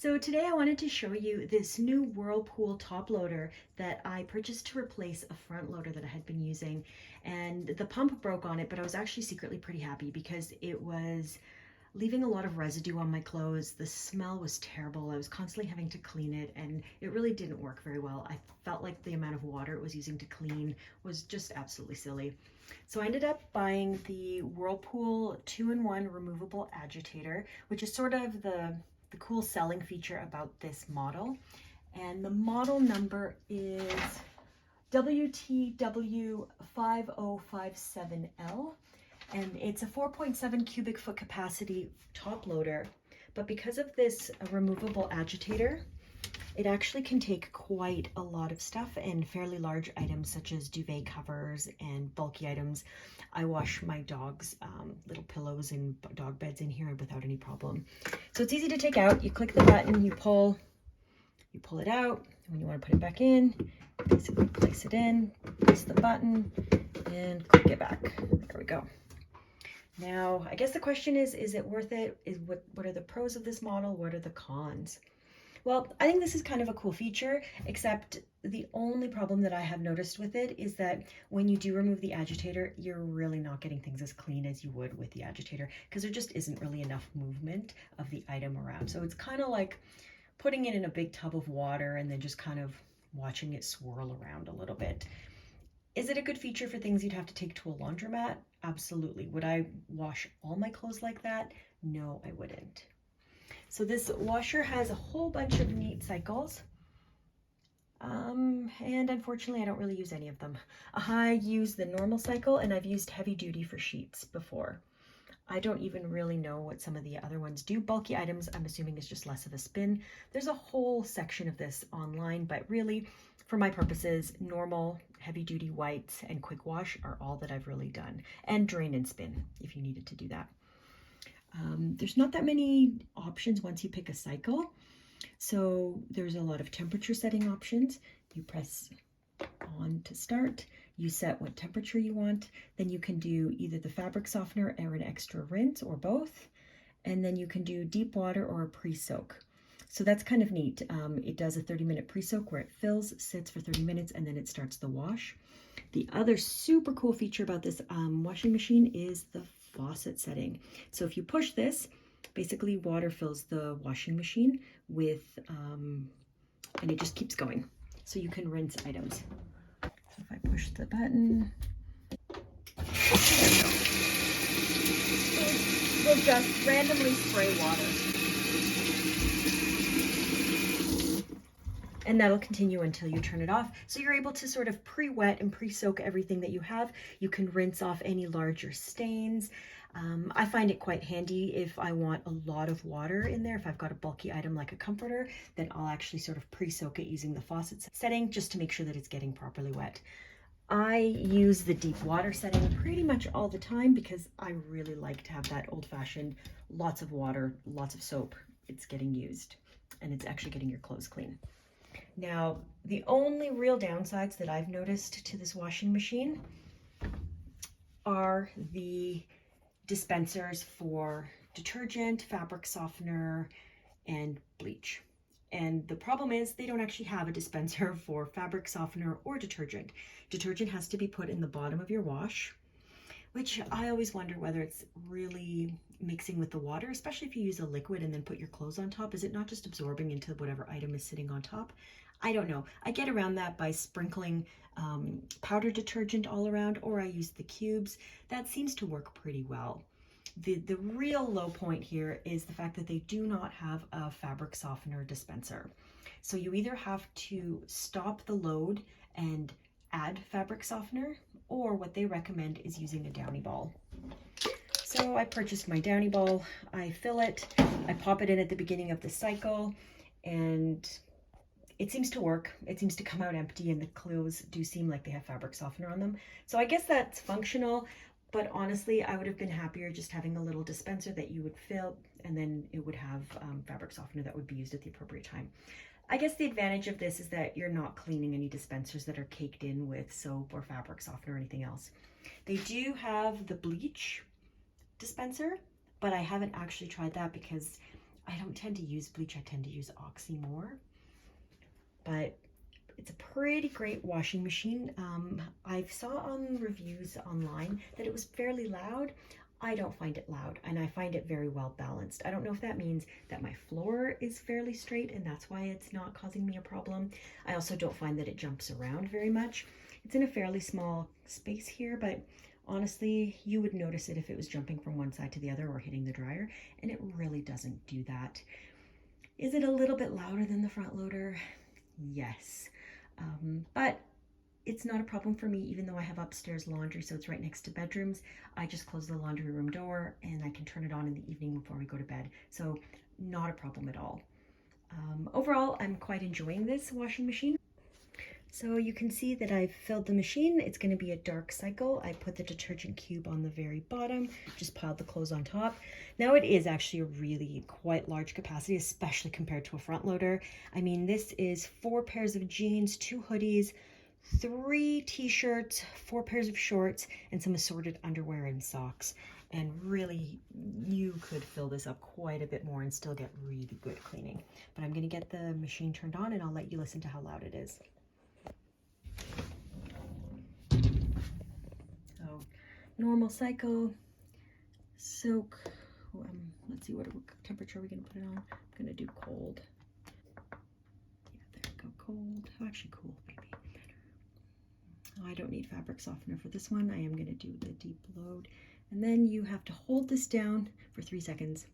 So today I wanted to show you this new Whirlpool top loader that I purchased to replace a front loader that I had been using. And the pump broke on it, but I was actually secretly pretty happy because it was leaving a lot of residue on my clothes. The smell was terrible. I was constantly having to clean it and it really didn't work very well. I felt like the amount of water it was using to clean was just absolutely silly. So I ended up buying the Whirlpool 2-in-1 removable agitator, which is sort of the cool selling feature about this model. And the model number is WTW5057L. And it's a 4.7 cubic foot capacity top loader. But because of this removable agitator, it actually can take quite a lot of stuff and fairly large items such as duvet covers and bulky items. I wash my dog's little pillows and dog beds in here without any problem. So it's easy to take out. You click the button, you pull it out. When you want to put it back in, basically place it in, press the button, and click it back. There we go. Now, I guess the question is it worth it? What are the pros of this model? What are the cons? Well, I think this is kind of a cool feature, except the only problem that I have noticed with it is that when you do remove the agitator, you're really not getting things as clean as you would with the agitator because there just isn't really enough movement of the item around. So it's kind of like putting it in a big tub of water and then just kind of watching it swirl around a little bit. Is it a good feature for things you'd have to take to a laundromat? Absolutely. Would I wash all my clothes like that? No, I wouldn't. So this washer has a whole bunch of neat cycles. And unfortunately, I don't really use any of them. I use the normal cycle and I've used heavy duty for sheets before. I don't even really know what some of the other ones do. Bulky items, I'm assuming, is just less of a spin. There's a whole section of this online, but really, for my purposes, normal, heavy duty whites and quick wash are all that I've really done. And drain and spin if you needed to do that. There's not that many options once you pick a cycle. So there's a lot of temperature setting options. You press on to start, you set what temperature you want, then you can do either the fabric softener or an extra rinse or both, and then you can do deep water or a pre-soak. So that's kind of neat. It does a 30-minute pre-soak where it fills, sits for 30 minutes, and then it starts the wash. The other super cool feature about this washing machine is the faucet setting. So if you push this, basically water fills the washing machine with, and it just keeps going. So you can rinse items. So if I push the button, it will just randomly spray water. And that'll continue until you turn it off. So you're able to sort of pre-wet and pre-soak everything that you have. You can rinse off any larger stains. I find it quite handy if I want a lot of water in there. If I've got a bulky item like a comforter, then I'll actually sort of pre-soak it using the faucet setting just to make sure that it's getting properly wet. I use the deep water setting pretty much all the time because I really like to have that old-fashioned, lots of water, lots of soap. It's getting used and it's actually getting your clothes clean. Now, the only real downsides that I've noticed to this washing machine are the dispensers for detergent, fabric softener, and bleach. And the problem is they don't actually have a dispenser for fabric softener or detergent. Detergent has to be put in the bottom of your wash, which I always wonder whether it's really mixing with the water, especially if you use a liquid and then put your clothes on top. Is it not just absorbing into whatever item is sitting on top? I don't know. I get around that by sprinkling powder detergent all around, or I use the cubes. That seems to work pretty well. The real low point here is the fact that they do not have a fabric softener dispenser. So you either have to stop the load and add fabric softener, or what they recommend is using a Downy ball. So I purchased my Downy ball, I fill it, I pop it in at the beginning of the cycle, and it seems to work. It seems to come out empty, and the clothes do seem like they have fabric softener on them. So I guess that's functional, but honestly, I would have been happier just having a little dispenser that you would fill, and then it would have fabric softener that would be used at the appropriate time. I guess the advantage of this is that you're not cleaning any dispensers that are caked in with soap or fabric softener or anything else. They do have the bleach dispenser, but I haven't actually tried that because I don't tend to use bleach, I tend to use Oxy more. But it's a pretty great washing machine. I saw on reviews online that it was fairly loud. I don't find it loud, and I find it very well balanced. I don't know if that means that my floor is fairly straight and that's why it's not causing me a problem. I also don't find that it jumps around very much. It's in a fairly small space here, but honestly, you would notice it if it was jumping from one side to the other or hitting the dryer, and it really doesn't do that. Is it a little bit louder than the front loader? Yes. But it's not a problem for me, even though I have upstairs laundry, so it's right next to bedrooms. I just close the laundry room door and I can turn it on in the evening before we go to bed. So not a problem at all. Overall, I'm quite enjoying this washing machine. So you can see that I've filled the machine. It's going to be a dark cycle. I put the detergent cube on the very bottom, just piled the clothes on top. Now it is actually a really quite large capacity, especially compared to a front loader. I mean, this is 4 pairs of jeans, 2 hoodies, 3 t-shirts, 4 pairs of shorts, and some assorted underwear and socks. And really, you could fill this up quite a bit more and still get really good cleaning. But I'm going to get the machine turned on and I'll let you listen to how loud it is. So, normal cycle, soak, let's see what temperature are we going to put it on. I'm going to do cold. Yeah, there we go, cold. Oh, actually cool, maybe. Oh, I don't need fabric softener for this one. I am going to do the deep load. And then you have to hold this down for 3 seconds.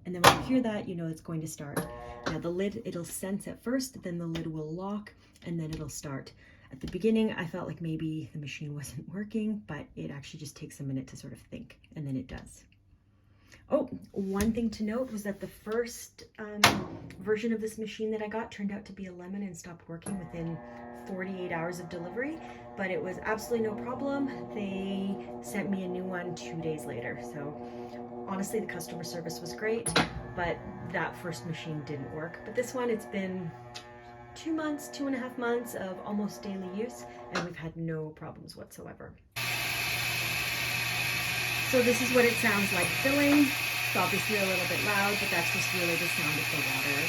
And then when you hear that, you know it's going to start. Now the lid, it'll sense at first, then the lid will lock, and then it'll start. At the beginning, I felt like maybe the machine wasn't working, but it actually just takes a minute to sort of think, and then it does. Oh, one thing to note was that the first version of this machine that I got turned out to be a lemon and stopped working within 48 hours of delivery, but it was absolutely no problem. They sent me a new one 2 days later. So honestly, the customer service was great, but that first machine didn't work. But this one, it's been 2 months, 2.5 months of almost daily use, and we've had no problems whatsoever. So this is what it sounds like filling. It's obviously a little bit loud, but that's just really the sound of the water.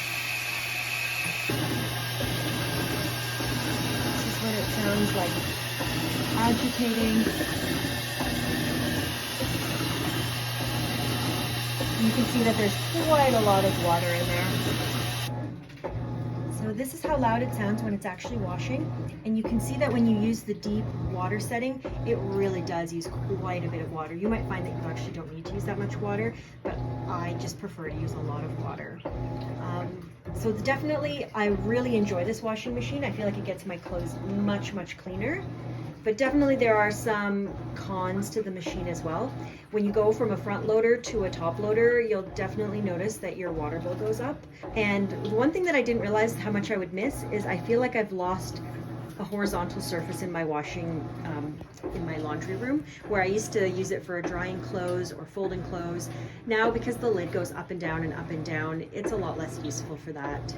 This is what it sounds like agitating. You can see that there's quite a lot of water in there. So this is how loud it sounds when it's actually washing. And you can see that when you use the deep water setting, it really does use quite a bit of water. You might find that you actually don't need to use that much water, but I just prefer to use a lot of water. So definitely, I really enjoy this washing machine. I feel like it gets my clothes much, much cleaner. But definitely there are some cons to the machine as well. When you go from a front loader to a top loader, you'll definitely notice that your water bill goes up. And one thing that I didn't realize how much I would miss is I feel like I've lost a horizontal surface in my washing, in my laundry room, where I used to use it for drying clothes or folding clothes. Now, because the lid goes up and down, it's a lot less useful for that.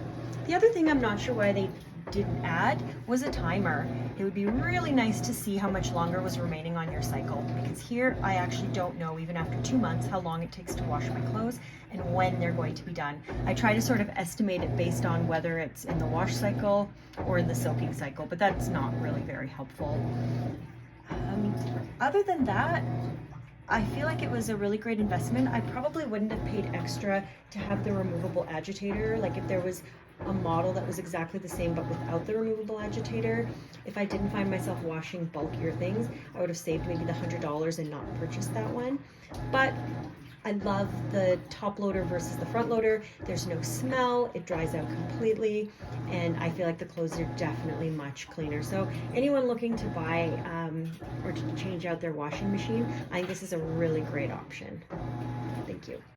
The other thing I'm not sure why they didn't add was a timer. It would be really nice to see how much longer was remaining on your cycle, because here I actually don't know, even after 2 months, how long it takes to wash my clothes and when they're going to be done. I try to sort of estimate it based on whether it's in the wash cycle or in the soaking cycle, but that's not really very helpful. Other than that, I feel like it was a really great investment. I probably wouldn't have paid extra to have the removable agitator. Like if there was a model that was exactly the same but without the removable agitator, if I didn't find myself washing bulkier things, I would have saved maybe the $100 and not purchased that one. But I love the top loader versus the front loader. There's no smell, it dries out completely, and I feel like the clothes are definitely much cleaner. So anyone looking to buy or to change out their washing machine, I think this is a really great option. Thank you.